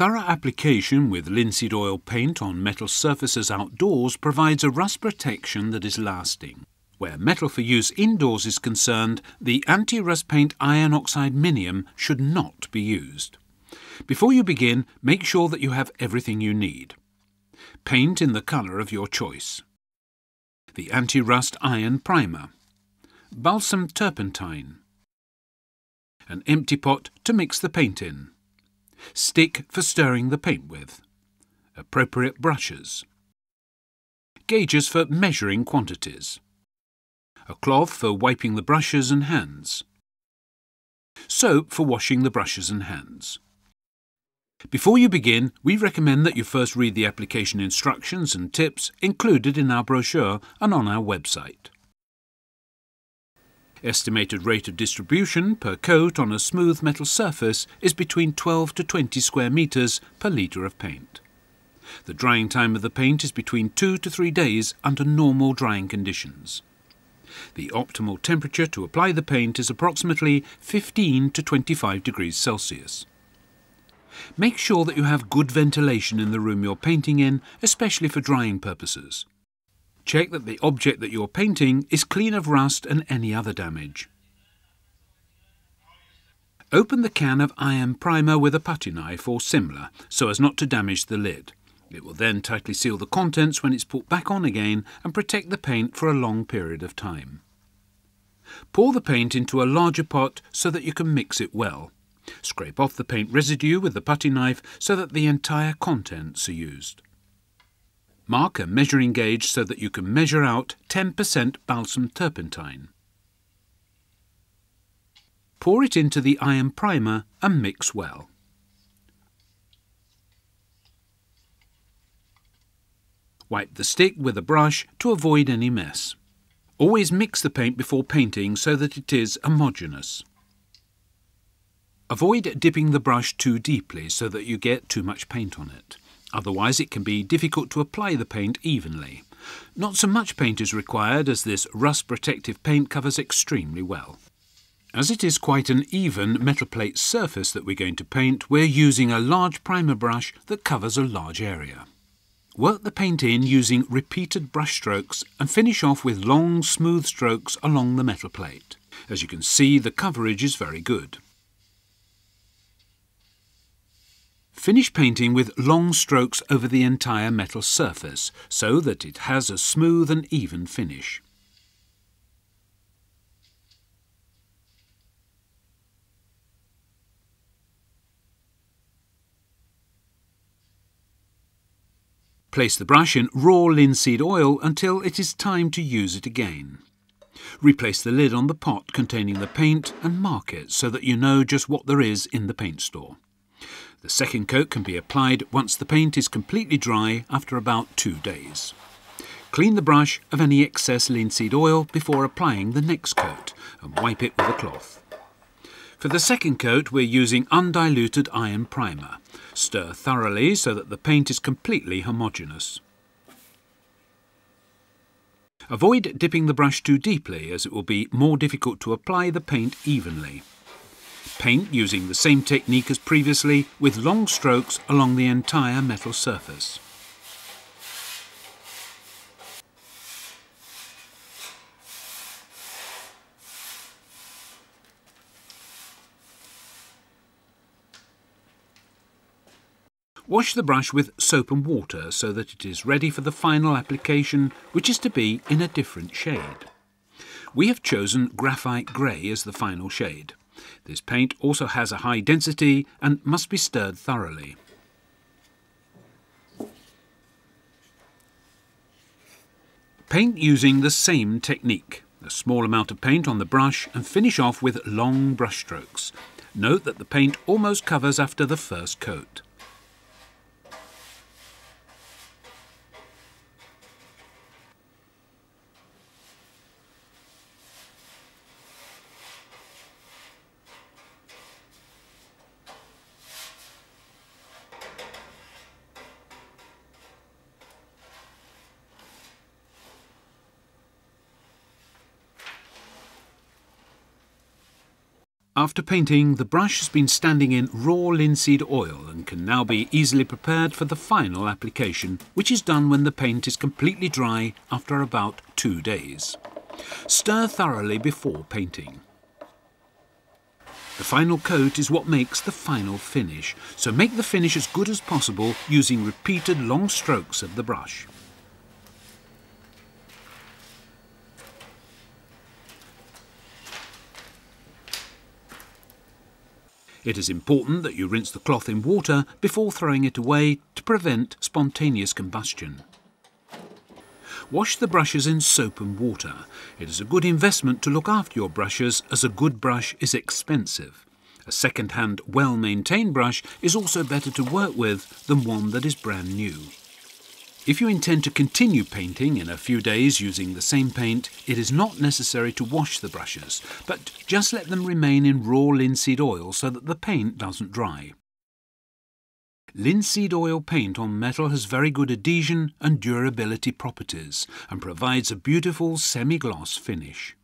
Thorough application with linseed oil paint on metal surfaces outdoors provides a rust protection that is lasting. Where metal for use indoors is concerned, the anti-rust paint iron oxide minium should not be used. Before you begin, make sure that you have everything you need. Paint in the colour of your choice. The anti-rust iron primer. Balsam turpentine. An empty pot to mix the paint in. Stick for stirring the paint with. Appropriate brushes. Gauges for measuring quantities. A cloth for wiping the brushes and hands. Soap for washing the brushes and hands. Before you begin, we recommend that you first read the application instructions and tips included in our brochure and on our website. Estimated rate of distribution per coat on a smooth metal surface is between 12 to 20 square metres per litre of paint. The drying time of the paint is between 2 to 3 days under normal drying conditions. The optimal temperature to apply the paint is approximately 15 to 25 degrees Celsius. Make sure that you have good ventilation in the room you're painting in, especially for drying purposes. Check that the object that you're painting is clean of rust and any other damage. Open the can of iron primer with a putty knife or similar so as not to damage the lid. It will then tightly seal the contents when it's put back on again and protect the paint for a long period of time. Pour the paint into a larger pot so that you can mix it well. Scrape off the paint residue with the putty knife so that the entire contents are used. Mark a measuring gauge so that you can measure out 10% balsam turpentine. Pour it into the iron primer and mix well. Wipe the stick with a brush to avoid any mess. Always mix the paint before painting so that it is homogeneous. Avoid dipping the brush too deeply so that you get too much paint on it. Otherwise it can be difficult to apply the paint evenly. Not so much paint is required as this rust protective paint covers extremely well. As it is quite an even metal plate surface that we're going to paint, we're using a large primer brush that covers a large area. Work the paint in using repeated brush strokes and finish off with long smooth strokes along the metal plate. As you can see, the coverage is very good. Finish painting with long strokes over the entire metal surface so that it has a smooth and even finish. Place the brush in raw linseed oil until it is time to use it again. Replace the lid on the pot containing the paint and mark it so that you know just what there is in the paint store. The second coat can be applied once the paint is completely dry after about 2 days. Clean the brush of any excess linseed oil before applying the next coat and wipe it with a cloth. For the second coat we're using undiluted iron primer. Stir thoroughly so that the paint is completely homogeneous. Avoid dipping the brush too deeply as it will be more difficult to apply the paint evenly. Paint using the same technique as previously with long strokes along the entire metal surface. Wash the brush with soap and water so that it is ready for the final application, which is to be in a different shade. We have chosen graphite grey as the final shade. This paint also has a high density and must be stirred thoroughly. Paint using the same technique. A small amount of paint on the brush and finish off with long brush strokes. Note that the paint almost covers after the first coat. After painting, the brush has been standing in raw linseed oil and can now be easily prepared for the final application, which is done when the paint is completely dry after about 2 days. Stir thoroughly before painting. The final coat is what makes the final finish, so make the finish as good as possible using repeated long strokes of the brush. It is important that you rinse the cloth in water before throwing it away to prevent spontaneous combustion. Wash the brushes in soap and water. It is a good investment to look after your brushes, as a good brush is expensive. A second-hand, well-maintained brush is also better to work with than one that is brand new. If you intend to continue painting in a few days using the same paint, it is not necessary to wash the brushes, but just let them remain in raw linseed oil so that the paint doesn't dry. Linseed oil paint on metal has very good adhesion and durability properties and provides a beautiful semi-gloss finish.